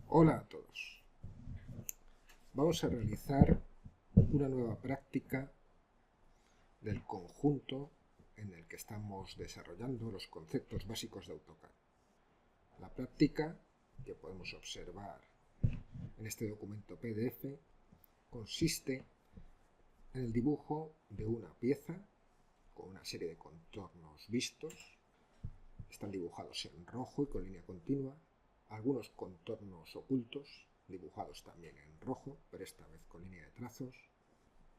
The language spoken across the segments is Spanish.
Hola a todos. Vamos a realizar una nueva práctica del conjunto en el que estamos desarrollando los conceptos básicos de AutoCAD. La práctica, que podemos observar en este documento PDF, consiste en el dibujo de una pieza con una serie de contornos vistos. Están dibujados en rojo y con línea continua, algunos contornos ocultos, dibujados también en rojo, pero esta vez con línea de trazos,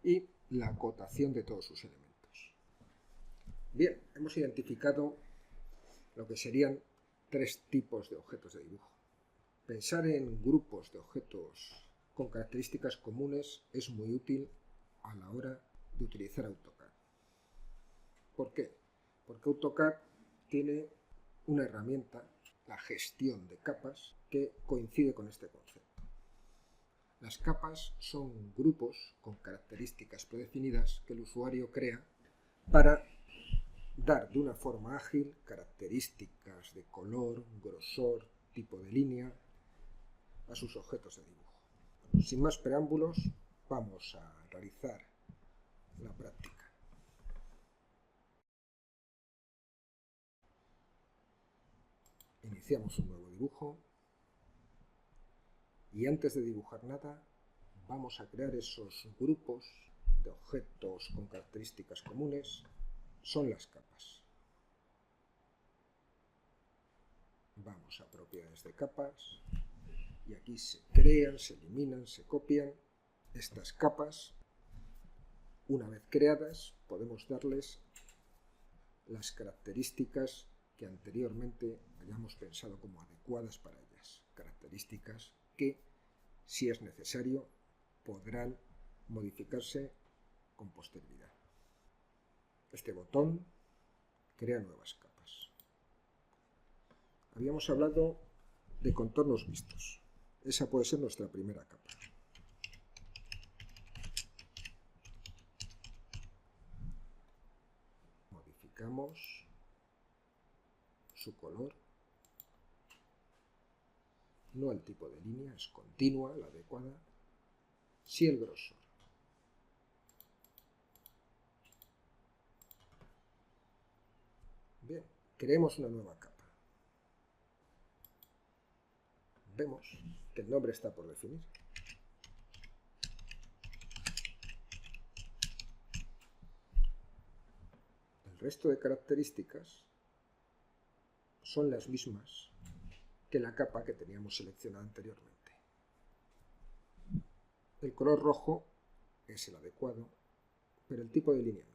y la acotación de todos sus elementos. Bien, hemos identificado lo que serían tres tipos de objetos de dibujo. Pensar en grupos de objetos con características comunes es muy útil a la hora de utilizar AutoCAD. ¿Por qué? Porque AutoCAD tiene una herramienta, la gestión de capas, que coincide con este concepto. Las capas son grupos con características predefinidas que el usuario crea para dar de una forma ágil características de color, grosor, tipo de línea a sus objetos de dibujo. Sin más preámbulos, vamos a realizar la práctica. Iniciamos un nuevo dibujo y antes de dibujar nada vamos a crear esos grupos de objetos con características comunes. Son las capas. Vamos a propiedades de capas y aquí se crean, se eliminan, se copian estas capas. Una vez creadas podemos darles las características que anteriormente hayamos pensado como adecuadas para ellas, características que, si es necesario, podrán modificarse con posterioridad. Este botón crea nuevas capas. Habíamos hablado de contornos vistos. Esa puede ser nuestra primera capa. Modificamos su color. No el tipo de línea, es continua, la adecuada. Sí el grosor. Bien, creemos una nueva capa. Vemos que el nombre está por definir. El resto de características son las mismas que la capa que teníamos seleccionada anteriormente. El color rojo es el adecuado, pero el tipo de línea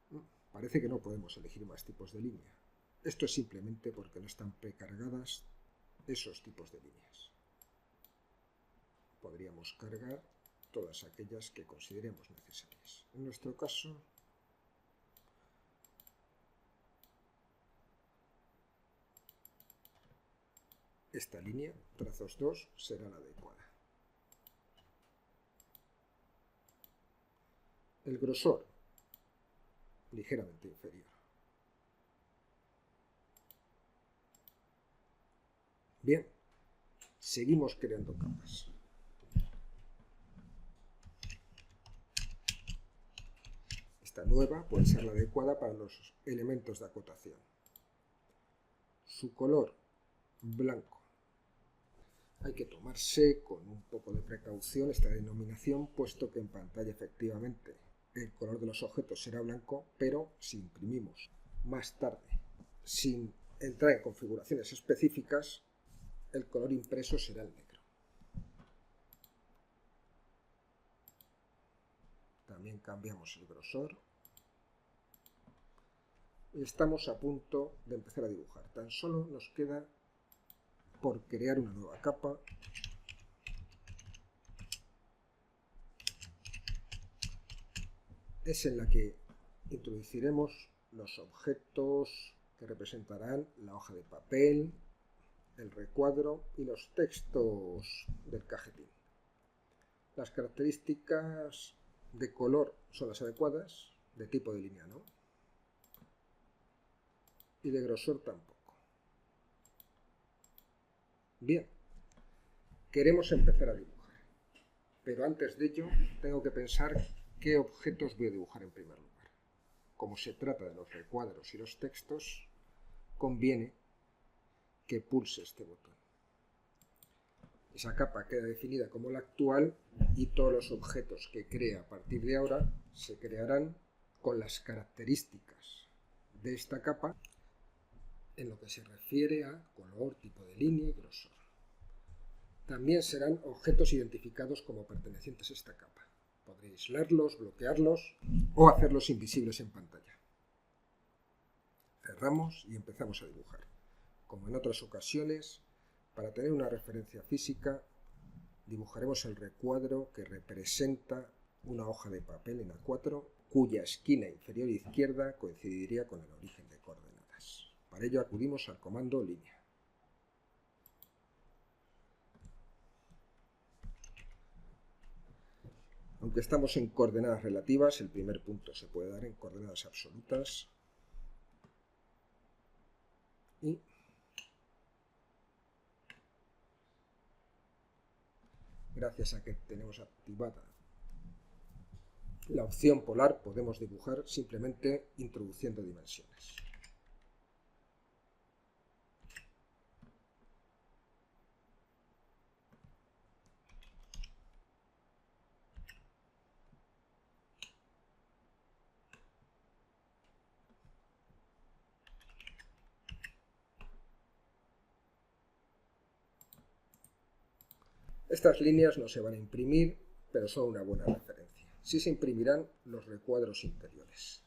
no. Parece que no podemos elegir más tipos de línea. Esto es simplemente porque no están precargadas esos tipos de líneas. Podríamos cargar todas aquellas que consideremos necesarias. En nuestro caso, esta línea, trazos 2, será la adecuada. El grosor, ligeramente inferior. Bien, seguimos creando capas. Esta nueva puede ser la adecuada para los elementos de acotación. Su color, blanco. Hay que tomarse con un poco de precaución esta denominación, puesto que en pantalla efectivamente el color de los objetos será blanco, pero si imprimimos más tarde, sin entrar en configuraciones específicas, el color impreso será el negro. También cambiamos el grosor. Y estamos a punto de empezar a dibujar. Tan solo nos queda por crear una nueva capa. Es en la que introduciremos los objetos que representarán la hoja de papel, el recuadro y los textos del cajetín. Las características de color son las adecuadas, de tipo de línea no, y de grosor tampoco. Bien, queremos empezar a dibujar, pero antes de ello tengo que pensar qué objetos voy a dibujar en primer lugar. Como se trata de los recuadros y los textos, conviene que pulse este botón. Esa capa queda definida como la actual y todos los objetos que cree a partir de ahora se crearán con las características de esta capa en lo que se refiere a color, tipo de línea y grosor. También serán objetos identificados como pertenecientes a esta capa. Podréis leerlos, bloquearlos o hacerlos invisibles en pantalla. Cerramos y empezamos a dibujar. Como en otras ocasiones, para tener una referencia física, dibujaremos el recuadro que representa una hoja de papel en A4 cuya esquina inferior izquierda coincidiría con el origen de coordenadas. Para ello acudimos al comando línea. Aunque estamos en coordenadas relativas, el primer punto se puede dar en coordenadas absolutas y gracias a que tenemos activada la opción polar podemos dibujar simplemente introduciendo dimensiones. Estas líneas no se van a imprimir, pero son una buena referencia. Sí se imprimirán los recuadros interiores.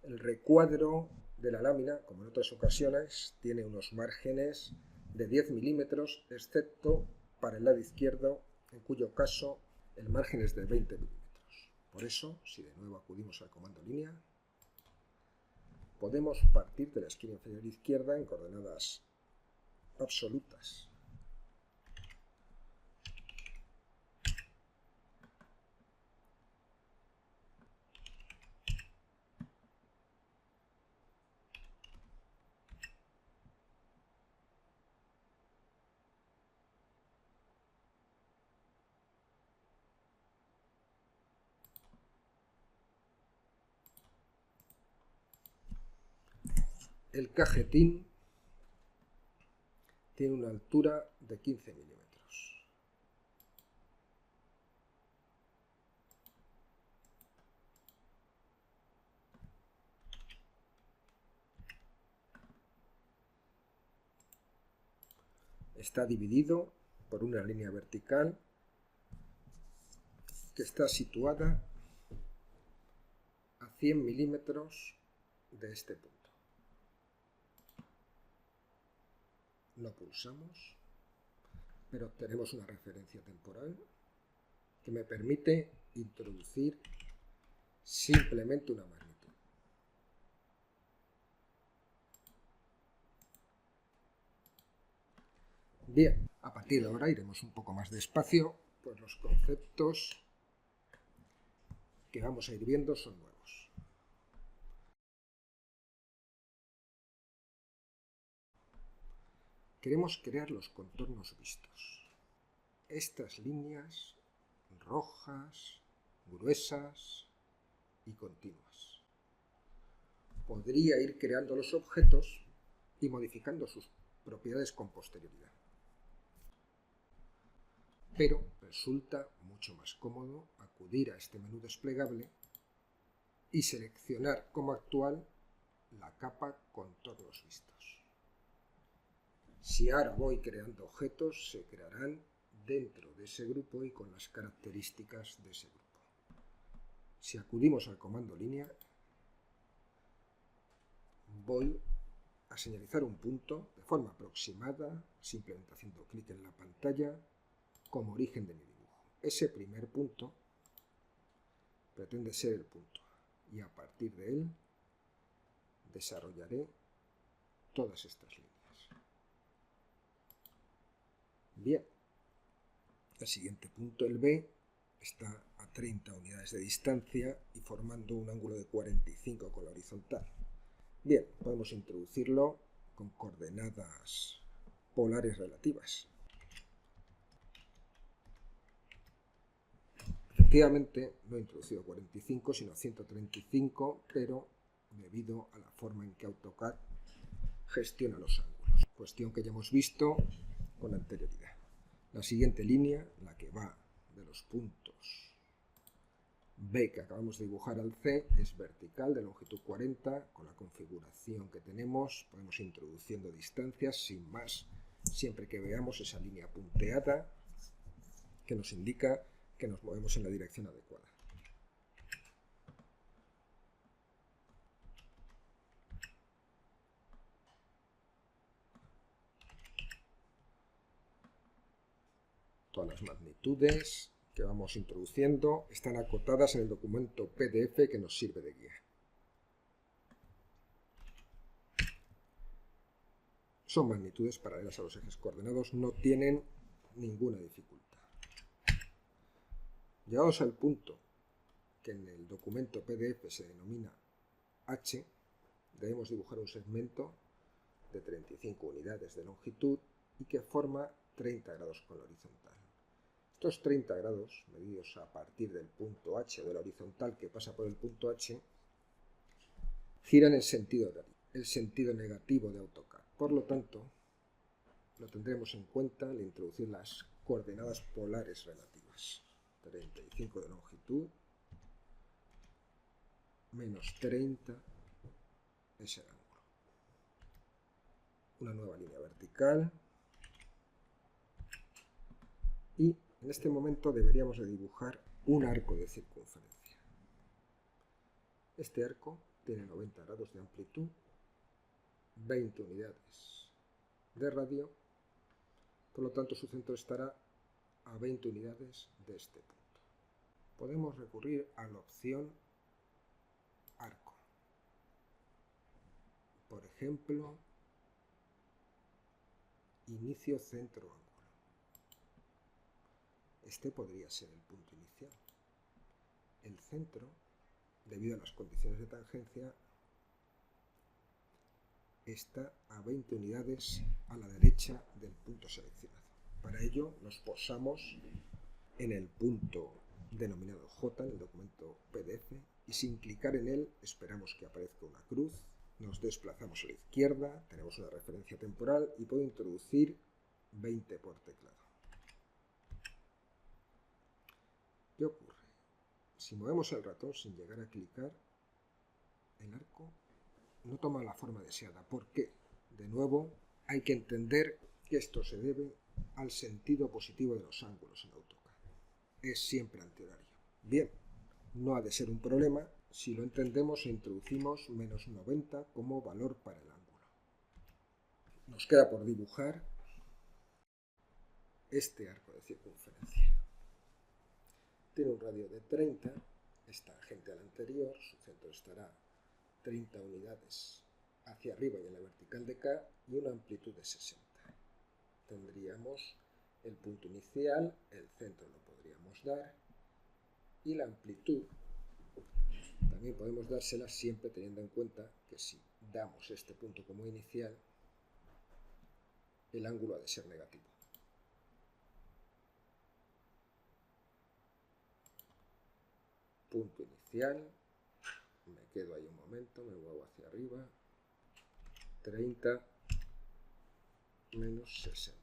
El recuadro de la lámina, como en otras ocasiones, tiene unos márgenes de 10 milímetros, excepto para el lado izquierdo, en cuyo caso el margen es de 20 milímetros. Por eso, si de nuevo acudimos al comando línea, podemos partir de la esquina inferior izquierda en coordenadas absolutas. El cajetín tiene una altura de 15 milímetros. Está dividido por una línea vertical que está situada a 100 milímetros de este punto. No pulsamos, pero obtenemos una referencia temporal que me permite introducir simplemente una magnitud. Bien, a partir de ahora iremos un poco más despacio, pues los conceptos que vamos a ir viendo son nuevos. Queremos crear los contornos vistos. Estas líneas rojas, gruesas y continuas. Podría ir creando los objetos y modificando sus propiedades con posterioridad. Pero resulta mucho más cómodo acudir a este menú desplegable y seleccionar como actual la capa contornos vistos. Si ahora voy creando objetos, se crearán dentro de ese grupo y con las características de ese grupo. Si acudimos al comando línea, voy a señalizar un punto de forma aproximada, simplemente haciendo clic en la pantalla, como origen de mi dibujo. Ese primer punto pretende ser el punto y a partir de él desarrollaré todas estas líneas. Bien, el siguiente punto, el B, está a 30 unidades de distancia y formando un ángulo de 45 con la horizontal. Bien, podemos introducirlo con coordenadas polares relativas. Efectivamente, no he introducido 45, sino 135, pero debido a la forma en que AutoCAD gestiona los ángulos. Cuestión que ya hemos visto con anterioridad. La siguiente línea, la que va de los puntos B que acabamos de dibujar al C, es vertical de longitud 40. Con la configuración que tenemos podemos ir introduciendo distancias sin más, siempre que veamos esa línea punteada que nos indica que nos movemos en la dirección adecuada. Todas las magnitudes que vamos introduciendo están acotadas en el documento PDF que nos sirve de guía. Son magnitudes paralelas a los ejes coordenados, no tienen ninguna dificultad. Llegados al punto que en el documento PDF se denomina H, debemos dibujar un segmento de 35 unidades de longitud y que forma 30 grados con la horizontal. Estos 30 grados, medidos a partir del punto H de la horizontal que pasa por el punto H, giran el sentido negativo de AutoCAD. Por lo tanto, lo tendremos en cuenta al introducir las coordenadas polares relativas. 35 de longitud menos 30 es el ángulo. Una nueva línea vertical y en este momento deberíamos de dibujar un arco de circunferencia. Este arco tiene 90 grados de amplitud, 20 unidades de radio, por lo tanto su centro estará a 20 unidades de este punto. Podemos recurrir a la opción arco. Por ejemplo, inicio centro ángulo. Este podría ser el punto inicial. El centro, debido a las condiciones de tangencia, está a 20 unidades a la derecha del punto seleccionado. Para ello nos posamos en el punto denominado J en el documento PDF y sin clicar en él esperamos que aparezca una cruz, nos desplazamos a la izquierda, tenemos una referencia temporal y puedo introducir 20 por teclado. ¿Qué ocurre? Si movemos el ratón sin llegar a clicar, el arco no toma la forma deseada. ¿Por qué? De nuevo, hay que entender que esto se debe al sentido positivo de los ángulos en AutoCAD. Es siempre antihorario. Bien, no ha de ser un problema si lo entendemos e introducimos menos 90 como valor para el ángulo. Nos queda por dibujar este arco de circunferencia. Tiene un radio de 30, es tangente al anterior, su centro estará 30 unidades hacia arriba y en la vertical de K y una amplitud de 60. Tendríamos el punto inicial, el centro lo podríamos dar y la amplitud también podemos dársela siempre teniendo en cuenta que si damos este punto como inicial, el ángulo ha de ser negativo. Punto inicial, me quedo ahí un momento, me muevo hacia arriba, 30 menos 60.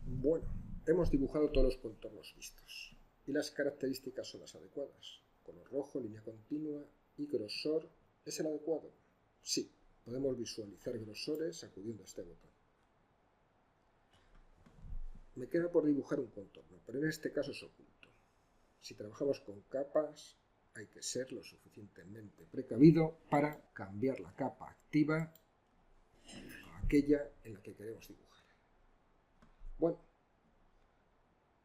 Bueno, hemos dibujado todos los contornos vistos y las características son las adecuadas. Color rojo, línea continua y grosor, ¿es el adecuado? Sí, podemos visualizar grosores acudiendo a este botón. Me queda por dibujar un contorno, pero en este caso es oculto. Si trabajamos con capas, hay que ser lo suficientemente precavido para cambiar la capa activa a aquella en la que queremos dibujar. Bueno,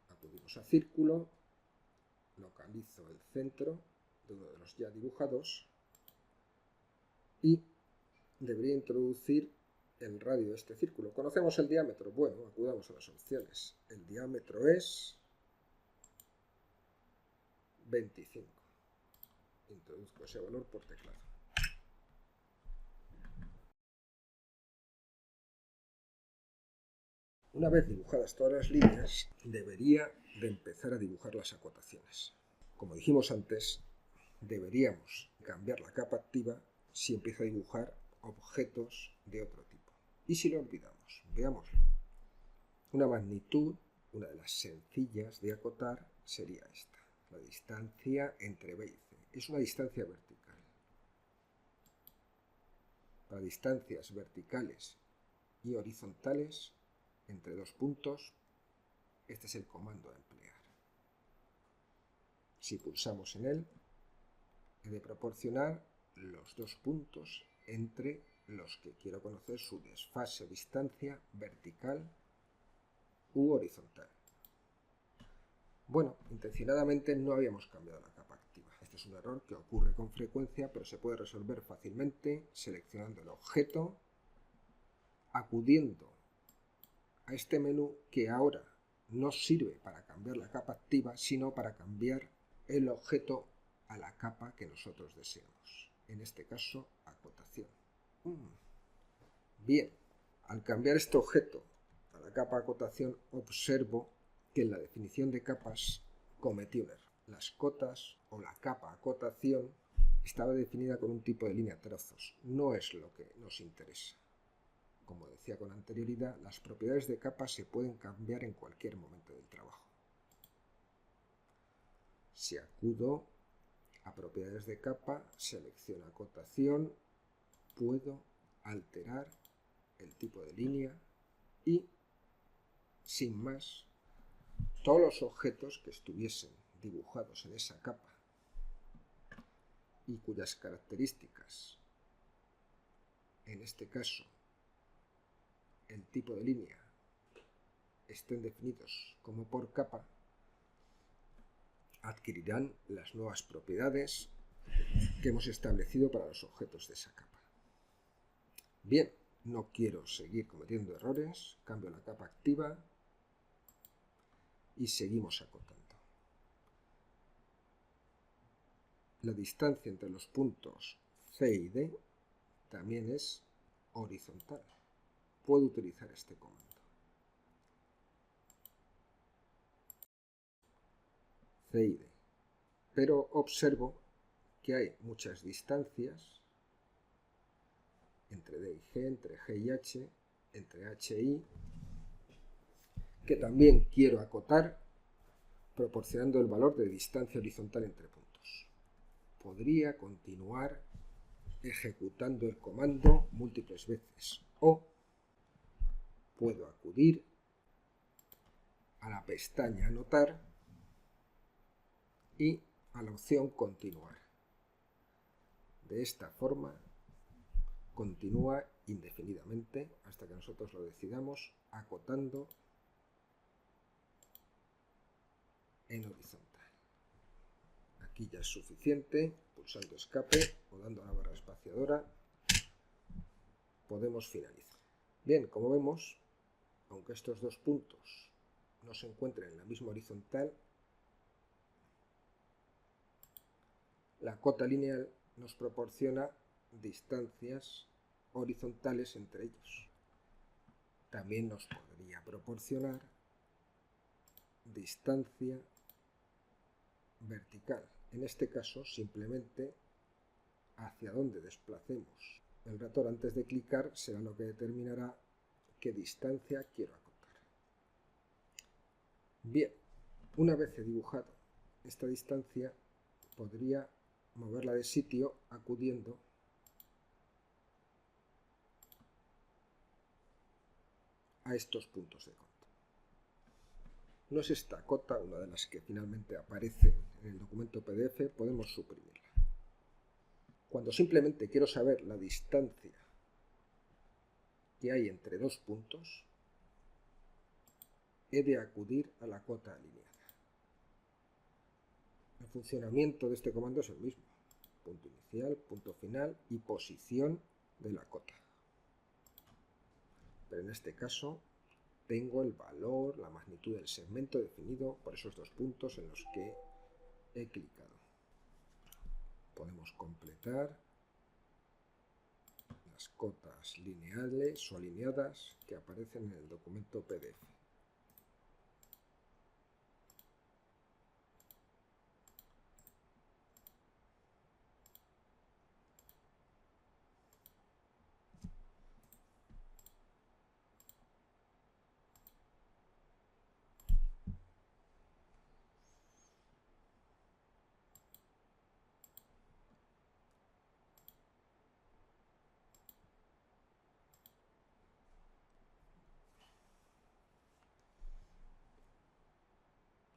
acudimos a círculo, localizo el centro de uno de los ya dibujados y debería introducir el radio de este círculo. ¿Conocemos el diámetro? Bueno, acudamos a las opciones. El diámetro es 25. Introduzco ese valor por teclado. Una vez dibujadas todas las líneas, debería de empezar a dibujar las acotaciones. Como dijimos antes, deberíamos cambiar la capa activa si empiezo a dibujar objetos de otro tipo. ¿Y si lo olvidamos? Veámoslo. Una magnitud, una de las sencillas de acotar, sería esta. La distancia entre B y C. Es una distancia vertical. Para distancias verticales y horizontales entre dos puntos, este es el comando a emplear. Si pulsamos en él, he de proporcionar los dos puntos entre los que quiero conocer su desfase o distancia vertical u horizontal. Bueno, intencionadamente no habíamos cambiado la capa activa. Este es un error que ocurre con frecuencia, pero se puede resolver fácilmente seleccionando el objeto, acudiendo a este menú que ahora no sirve para cambiar la capa activa, sino para cambiar el objeto a la capa que nosotros deseamos. En este caso, acotación. Bien, al cambiar este objeto a la capa acotación, observo que en la definición de capas cometí un error. Las cotas o la capa acotación estaba definida con un tipo de línea trazos. No es lo que nos interesa. Como decía con anterioridad, las propiedades de capa se pueden cambiar en cualquier momento del trabajo. Si acudo a propiedades de capa, selecciono acotación, puedo alterar el tipo de línea y, sin más, todos los objetos que estuviesen dibujados en esa capa y cuyas características, en este caso, el tipo de línea, estén definidos como por capa, adquirirán las nuevas propiedades que hemos establecido para los objetos de esa capa. Bien, no quiero seguir cometiendo errores, cambio la capa activa y seguimos acotando. La distancia entre los puntos C y D también es horizontal. Puedo utilizar este comando. C y D. Pero observo que hay muchas distancias entre D y G, entre G y H, entre H y I, que también quiero acotar proporcionando el valor de distancia horizontal entre puntos. Podría continuar ejecutando el comando múltiples veces o puedo acudir a la pestaña Anotar y a la opción Continuar. De esta forma continúa indefinidamente hasta que nosotros lo decidamos, acotando en horizontal. Aquí ya es suficiente, pulsando escape o dando a la barra espaciadora podemos finalizar. Bien, como vemos, aunque estos dos puntos no se encuentren en la misma horizontal, la cota lineal nos proporciona distancias horizontales entre ellos. También nos podría proporcionar distancia vertical. En este caso, simplemente hacia donde desplacemos el ratón antes de clicar será lo que determinará qué distancia quiero acotar. Bien, una vez he dibujado esta distancia, podría moverla de sitio acudiendo a estos puntos de contacto. No es esta cota una de las que finalmente aparece en el documento PDF, podemos suprimirla. Cuando simplemente quiero saber la distancia que hay entre dos puntos, he de acudir a la cota alineada. El funcionamiento de este comando es el mismo. Punto inicial, punto final y posición de la cota. Pero en este caso tengo el valor, la magnitud del segmento definido por esos dos puntos en los que he clicado. Podemos completar las cotas lineales o alineadas que aparecen en el documento PDF.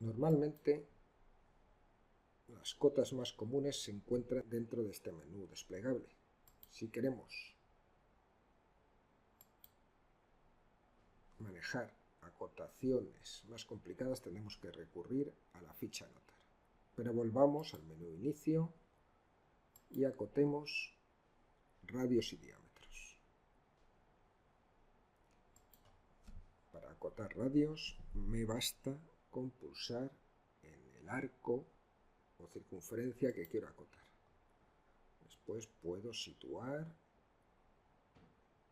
Normalmente, las cotas más comunes se encuentran dentro de este menú desplegable. Si queremos manejar acotaciones más complicadas, tenemos que recurrir a la ficha Anotar. Pero volvamos al menú Inicio y acotemos radios y diámetros. Para acotar radios me basta con pulsar en el arco o circunferencia que quiero acotar. Después puedo situar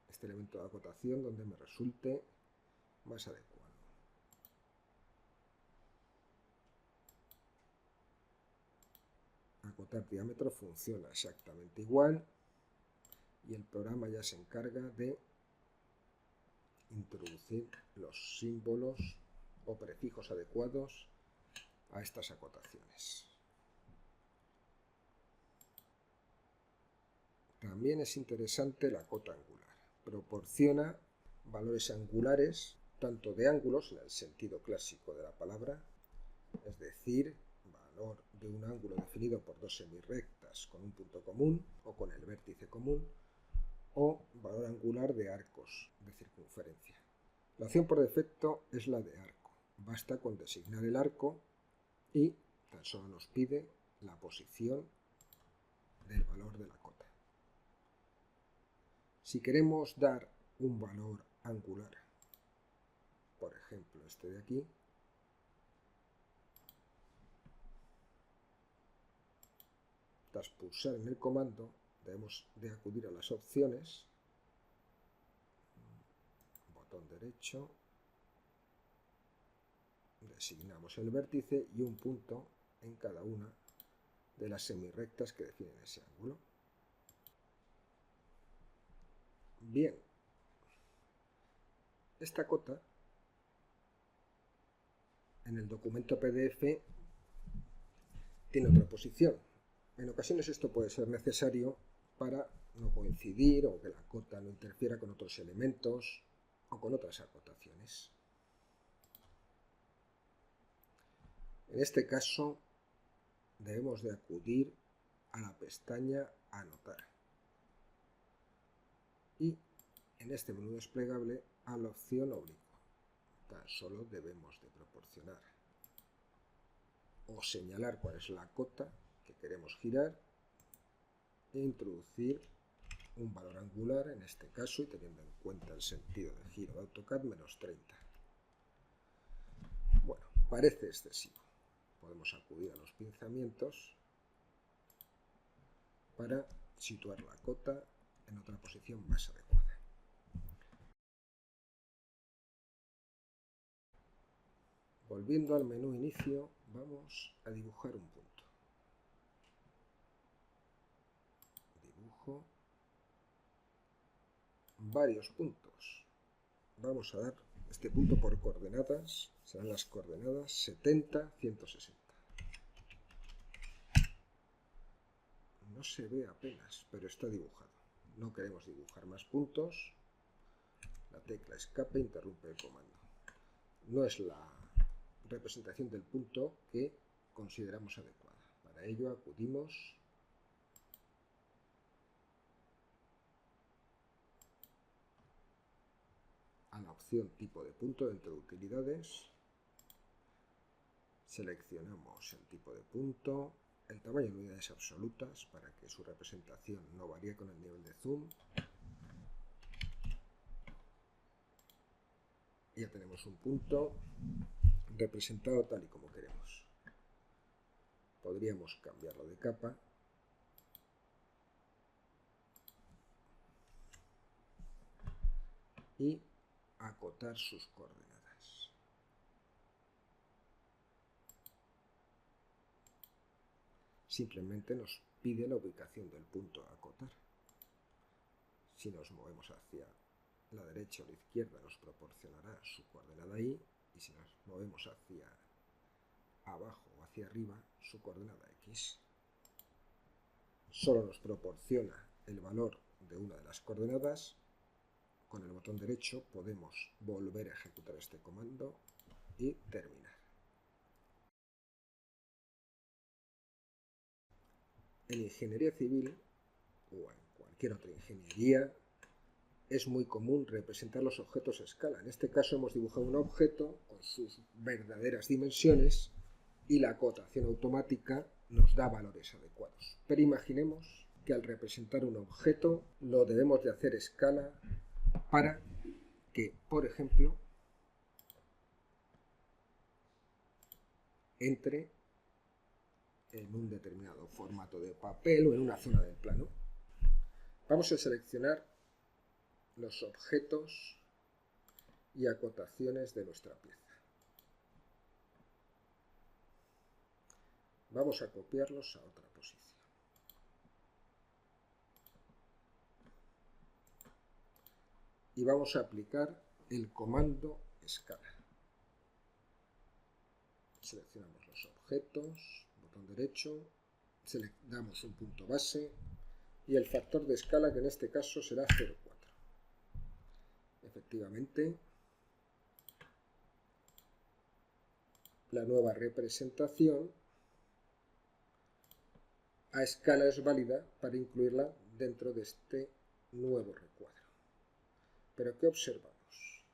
este elemento de acotación donde me resulte más adecuado. Acotar diámetro funciona exactamente igual y el programa ya se encarga de introducir los símbolos o prefijos adecuados a estas acotaciones. También es interesante la cota angular. Proporciona valores angulares, tanto de ángulos, en el sentido clásico de la palabra, es decir, valor de un ángulo definido por dos semirrectas con un punto común o con el vértice común, o valor angular de arcos de circunferencia. La opción por defecto es la de arco. Basta con designar el arco y tan solo nos pide la posición del valor de la cota. Si queremos dar un valor angular, por ejemplo este de aquí, tras pulsar en el comando debemos de acudir a las opciones, botón derecho, designamos el vértice y un punto en cada una de las semirrectas que definen ese ángulo. Bien, esta cota en el documento PDF tiene otra posición. En ocasiones esto puede ser necesario para no coincidir o que la cota no interfiera con otros elementos o con otras acotaciones. En este caso debemos de acudir a la pestaña Anotar y en este menú desplegable a la opción Oblicua. Tan solo debemos de proporcionar o señalar cuál es la cota que queremos girar e introducir un valor angular, en este caso, y teniendo en cuenta el sentido de giro de AutoCAD, menos 30. Bueno, parece excesivo. Podemos acudir a los pinzamientos para situar la cota en otra posición más adecuada. Volviendo al menú Inicio, vamos a dibujar un punto. Dibujo varios puntos. Vamos a dar este punto por coordenadas, serán las coordenadas 70, 160. No se ve apenas, pero está dibujado. No queremos dibujar más puntos. La tecla escape interrumpe el comando. No es la representación del punto que consideramos adecuada. Para ello acudimos a la opción tipo de punto dentro de utilidades. Seleccionamos el tipo de punto, el tamaño en unidades absolutas para que su representación no varíe con el nivel de zoom. Y ya tenemos un punto representado tal y como queremos. Podríamos cambiarlo de capa y acotar sus coordenadas. Simplemente nos pide la ubicación del punto a acotar. Si nos movemos hacia la derecha o la izquierda nos proporcionará su coordenada y, y si nos movemos hacia abajo o hacia arriba, su coordenada x. Solo nos proporciona el valor de una de las coordenadas. Con el botón derecho podemos volver a ejecutar este comando y terminar. En ingeniería civil o en cualquier otra ingeniería es muy común representar los objetos a escala. En este caso hemos dibujado un objeto con sus verdaderas dimensiones y la acotación automática nos da valores adecuados. Pero imaginemos que al representar un objeto lo debemos de hacer a escala para que, por ejemplo, entre en un determinado formato de papel o en una zona del plano. Vamos a seleccionar los objetos y acotaciones de nuestra pieza. Vamos a copiarlos a otra posición. Y vamos a aplicar el comando escala. Seleccionamos los objetos, botón derecho, damos un punto base y el factor de escala, que en este caso será 0,4. Efectivamente, la nueva representación a escala es válida para incluirla dentro de este nuevo recuadro. Pero ¿qué observamos?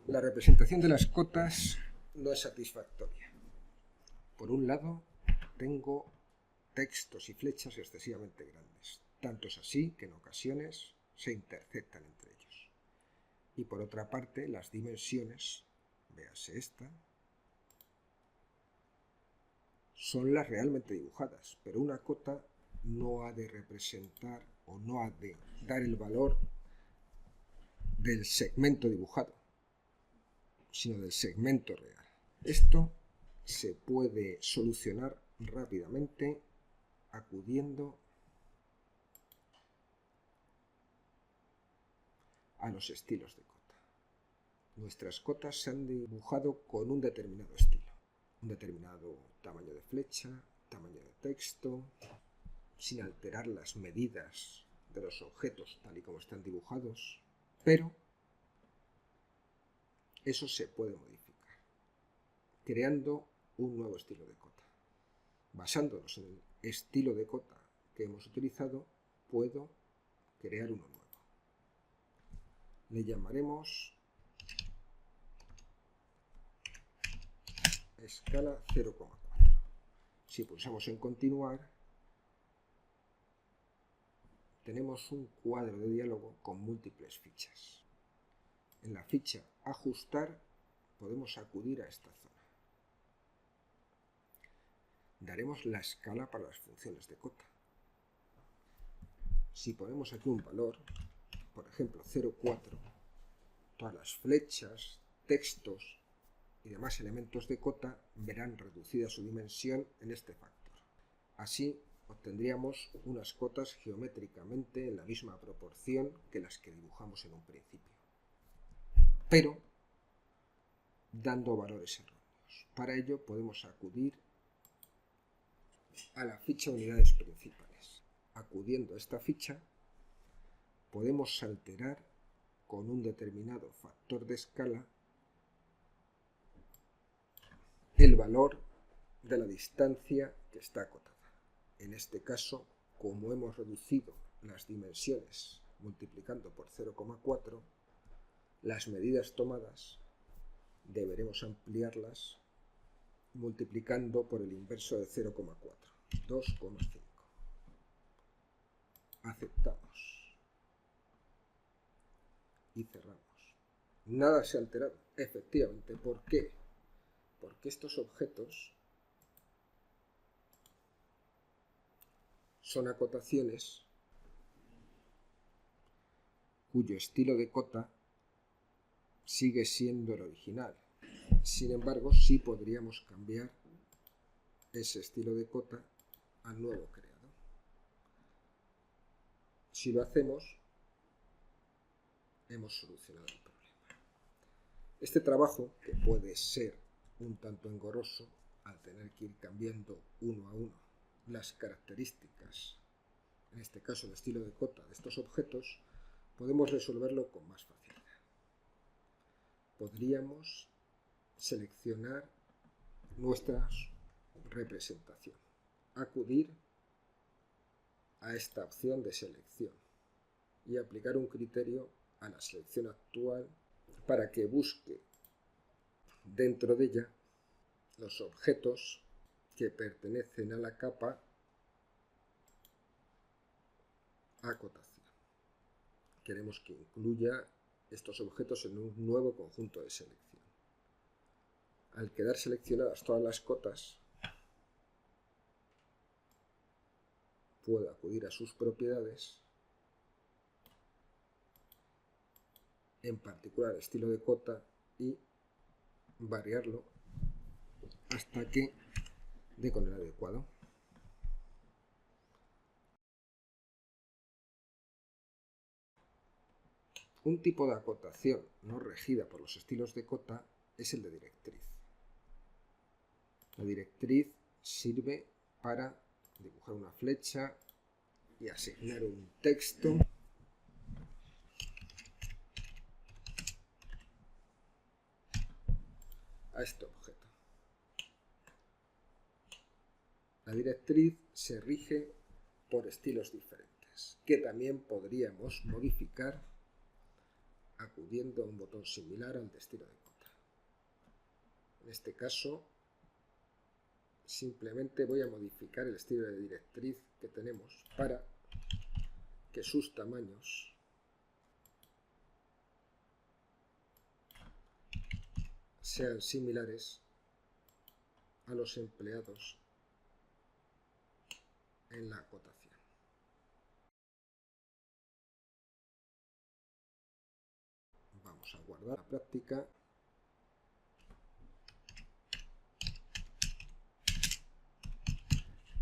La representación de las cotas no es satisfactoria. Por un lado, tengo textos y flechas excesivamente grandes. Tanto es así que en ocasiones se interceptan entre ellos. Y por otra parte, las dimensiones, véase esta, son las realmente dibujadas, pero una cota no ha de representar o no ha de dar el valor del segmento dibujado, sino del segmento real. Esto se puede solucionar rápidamente acudiendo a los estilos de cota. Nuestras cotas se han dibujado con un determinado estilo, un determinado tamaño de flecha, tamaño de texto, sin alterar las medidas de los objetos tal y como están dibujados, pero eso se puede modificar, creando un nuevo estilo de cota. Basándonos en el estilo de cota que hemos utilizado, puedo crear uno nuevo. Le llamaremos escala 0,4. Si pulsamos en continuar, tenemos un cuadro de diálogo con múltiples fichas. En la ficha ajustar podemos acudir a esta zona. Daremos la escala para las funciones de cota. Si ponemos aquí un valor, por ejemplo 0,4, todas las flechas, textos y demás elementos de cota verán reducida su dimensión en este factor. Así obtendríamos unas cotas geométricamente en la misma proporción que las que dibujamos en un principio, pero dando valores erróneos. Para ello podemos acudir a la ficha unidades principales. Acudiendo a esta ficha podemos alterar con un determinado factor de escala el valor de la distancia que está acotada. En este caso, como hemos reducido las dimensiones multiplicando por 0,4, las medidas tomadas deberemos ampliarlas multiplicando por el inverso de 0,4, 2,5. Aceptamos y cerramos. Nada se ha alterado, efectivamente. ¿Por qué? Porque estos objetos son acotaciones cuyo estilo de cota sigue siendo el original. Sin embargo, sí podríamos cambiar ese estilo de cota al nuevo creado. Si lo hacemos, hemos solucionado el problema. Este trabajo, que puede ser un tanto engorroso al tener que ir cambiando uno a uno las características, en este caso el estilo de cota de estos objetos, podemos resolverlo con más facilidad. Podríamos seleccionar nuestra representación, acudir a esta opción de selección y aplicar un criterio a la selección actual para que busque dentro de ella los objetos que pertenecen a la capa acotación. Queremos que incluya estos objetos en un nuevo conjunto de selección. Al quedar seleccionadas todas las cotas, puedo acudir a sus propiedades, en particular estilo de cota, y variarlo hasta que dé con el adecuado. Un tipo de acotación no regida por los estilos de cota es el de directriz. La directriz sirve para dibujar una flecha y asignar un texto a este objeto. La directriz se rige por estilos diferentes, que también podríamos modificar acudiendo a un botón similar al de estilo de cota. En este caso, simplemente voy a modificar el estilo de directriz que tenemos para que sus tamaños sean similares a los empleados en la acotación. Vamos a guardar la práctica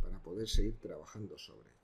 para poder seguir trabajando sobre ella.